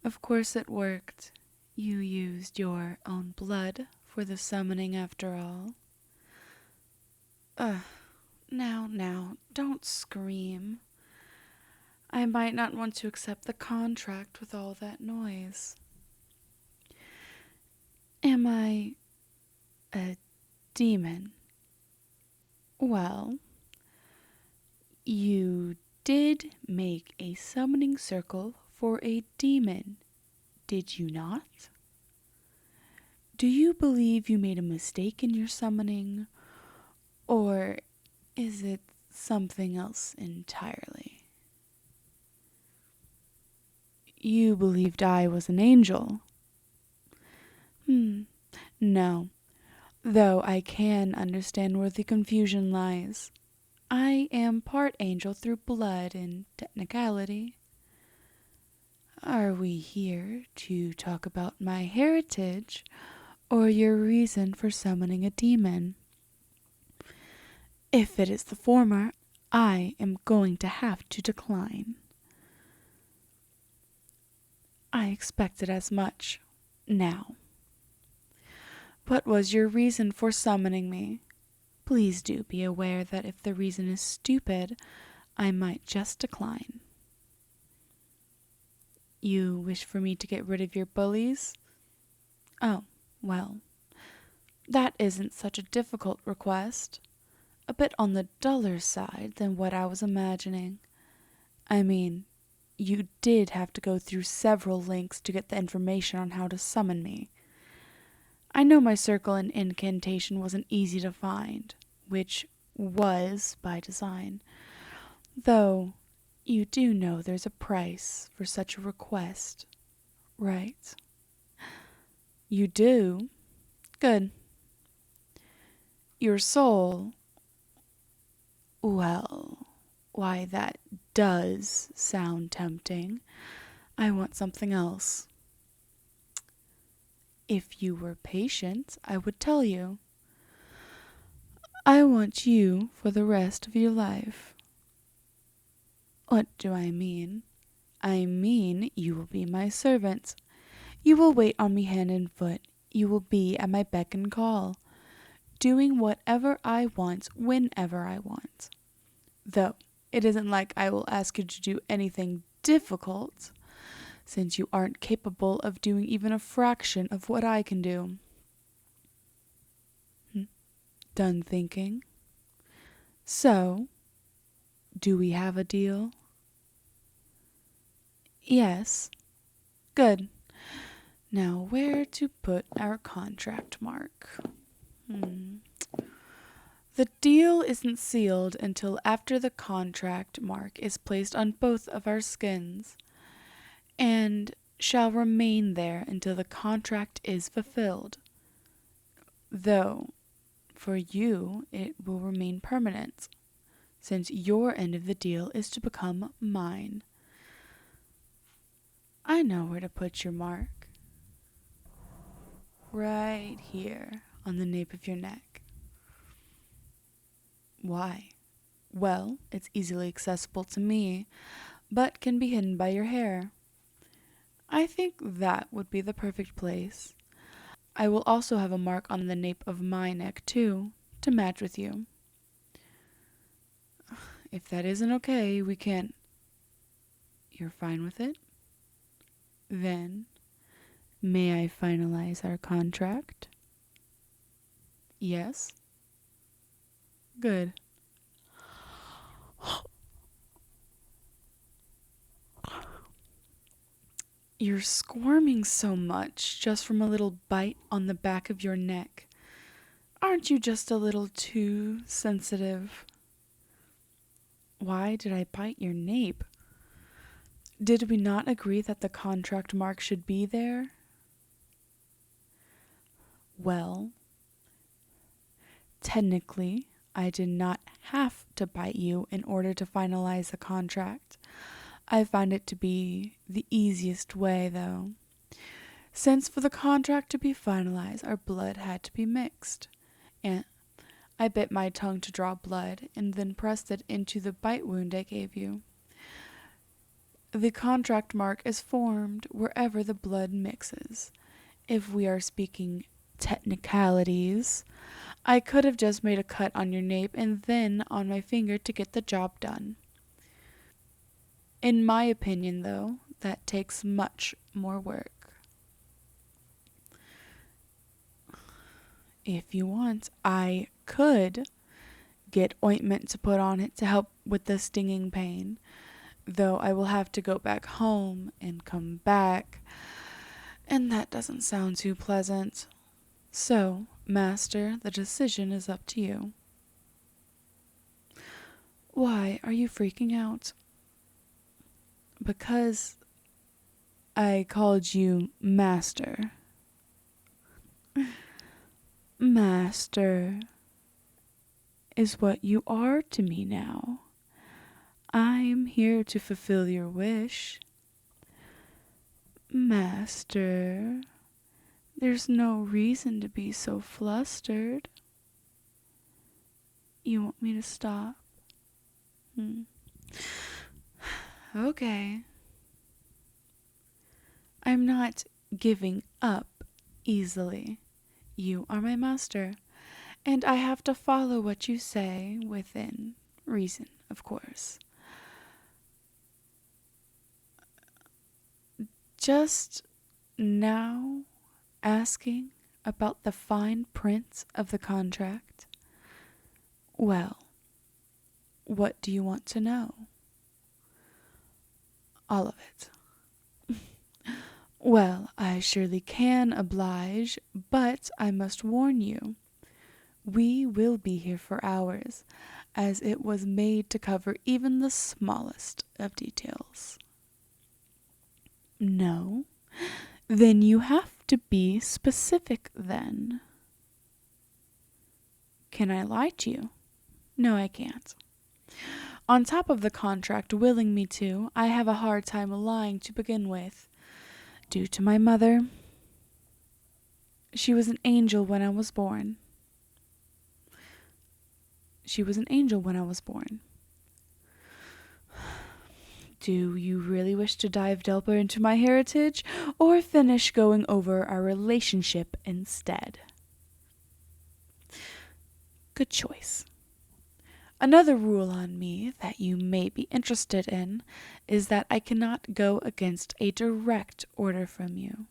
Of course it worked. You used your own blood for the summoning after all. Ugh, now, don't scream. I might not want to accept the contract with all that noise. Am I a demon? Well, you did make a summoning circle for a demon, did you not? Do you believe you made a mistake in your summoning, or is it something else entirely? You believed I was an angel. No, though I can understand where the confusion lies. I am part angel through blood and technicality. Are we here to talk about my heritage or your reason for summoning a demon? If it is the former, I am going to have to decline. I expected as much. Now, what was your reason for summoning me? Please do be aware that if the reason is stupid, I might just decline. You wish for me to get rid of your bullies? Oh, well, that isn't such a difficult request. A bit on the duller side than what I was imagining. I mean, you did have to go through several links to get the information on how to summon me. I know my circle and incantation wasn't easy to find, which was by design. Though, you do know there's a price for such a request, right? You do? Good. Your soul? Well, why that does sound tempting. I want something else. If you were patient, I would tell you. I want you for the rest of your life. What do I mean? I mean you will be my servant. You will wait on me hand and foot. You will be at my beck and call, doing whatever I want whenever I want. Though it isn't like I will ask you to do anything difficult, since you aren't capable of doing even a fraction of what I can do. Done thinking? So, do we have a deal? Yes. Good. Now, where to put our contract mark? The deal isn't sealed until after the contract mark is placed on both of our skins, and shall remain there until the contract is fulfilled. Though, for you, it will remain permanent, since your end of the deal is to become mine. I know where to put your mark. Right here, on the nape of your neck. Why? Well, it's easily accessible to me, but can be hidden by your hair. I think that would be the perfect place. I will also have a mark on the nape of my neck, too, to match with you. If that isn't okay, we can... You're fine with it? Then, may I finalize our contract? Yes? Good. You're squirming so much just from a little bite on the back of your neck. Aren't you just a little too sensitive? Why did I bite your nape? Did we not agree that the contract mark should be there? Well, technically, I did not have to bite you in order to finalize the contract. I found it to be the easiest way, though, since for the contract to be finalized, our blood had to be mixed, and I bit my tongue to draw blood and then pressed it into the bite wound I gave you. The contract mark is formed wherever the blood mixes. If we are speaking technicalities, I could have just made a cut on your nape and then on my finger to get the job done. In my opinion, though, that takes much more work. If you want, I could get ointment to put on it to help with the stinging pain, though I will have to go back home and come back, and that doesn't sound too pleasant. So, Master, the decision is up to you. Why are you freaking out? Because I called you Master. Master is what you are to me now. I'm here to fulfill your wish. Master, there's no reason to be so flustered. You want me to stop? Okay. I'm not giving up easily. You are my master, and I have to follow what you say within reason, of course. Just now asking about the fine print of the contract? Well, what do you want to know? All of it. Well, I surely can oblige, but I must warn you. We will be here for hours, as it was made to cover even the smallest of details. No? Then you have to be specific then. Can I lie to you? No, I can't. On top of the contract willing me to, I have a hard time lying to begin with. Due to my mother. She was an angel when I was born. Do you really wish to dive deeper into my heritage, or finish going over our relationship instead? Good choice. Another rule on me that you may be interested in is that I cannot go against a direct order from you.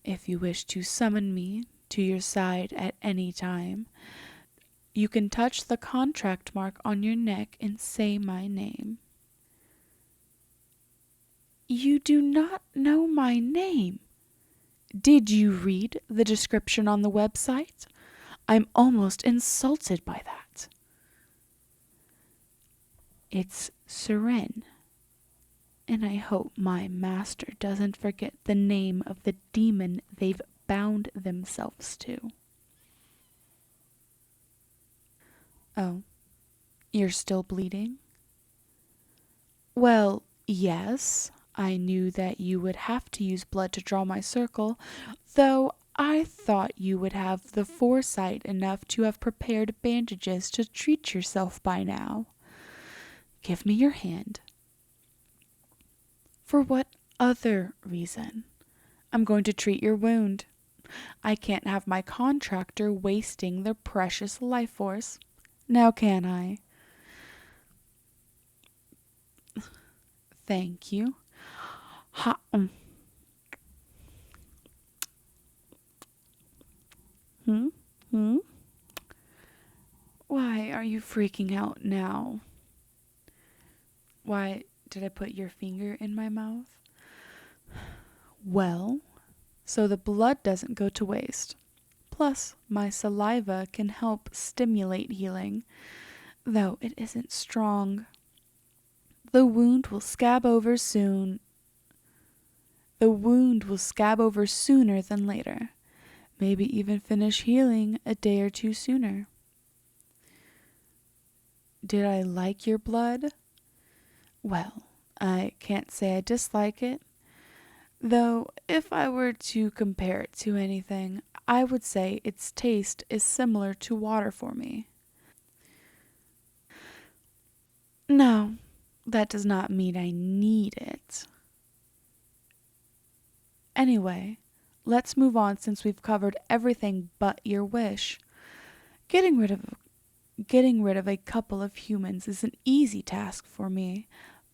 If you wish to summon me to your side at any time, you can touch the contract mark on your neck and say my name. You do not know my name. Did you read the description on the website? I'm almost insulted by that. It's Seren, and I hope my master doesn't forget the name of the demon they've bound themselves to. Oh, you're still bleeding? Well, yes, I knew that you would have to use blood to draw my circle, though I thought you would have the foresight enough to have prepared bandages to treat yourself by now. Give me your hand. For what other reason? I'm going to treat your wound. I can't have my contractor wasting their precious life force. Now can I? Thank you. Why are you freaking out now? Why did I put your finger in my mouth? Well, so the blood doesn't go to waste. Plus, my saliva can help stimulate healing, though it isn't strong. The wound will scab over sooner than later. Maybe even finish healing a day or two sooner. Did I like your blood? Well, I can't say I dislike it. Though, if I were to compare it to anything, I would say its taste is similar to water for me. No, that does not mean I need it. Anyway, let's move on since we've covered everything but your wish. Getting rid of getting rid of a couple of humans is an easy task for me,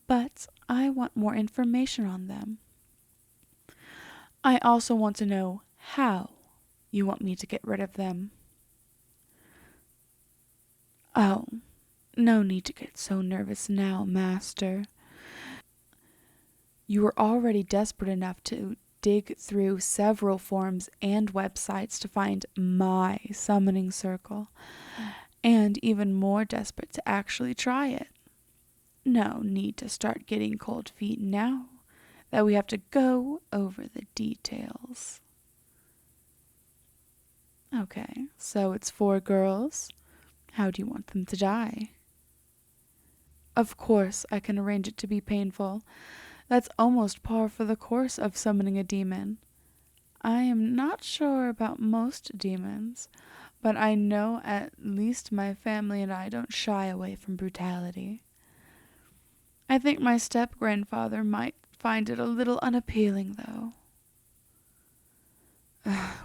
but I want more information on them. I also want to know how you want me to get rid of them. Oh, no need to get so nervous now, Master. You were already desperate enough to dig through several forums and websites to find my summoning circle, and even more desperate to actually try it. No need to start getting cold feet now that we have to go over the details. Okay, so it's 4 girls. How do you want them to die? Of course, I can arrange it to be painful. That's almost par for the course of summoning a demon. I am not sure about most demons, but I know at least my family and I don't shy away from brutality. I think my step-grandfather might find it a little unappealing, though.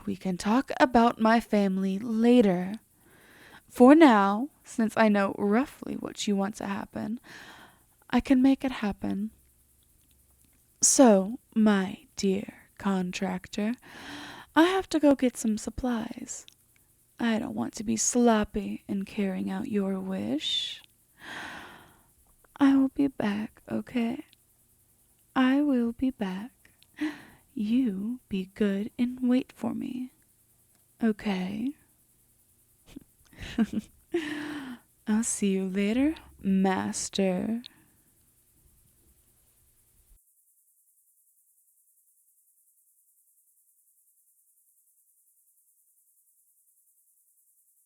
We can talk about my family later. For now, since I know roughly what you want to happen, I can make it happen. So, my dear contractor, I have to go get some supplies. I don't want to be sloppy in carrying out your wish. I will be back, okay? I will be back. You be good and wait for me, okay? I'll see you later, Master.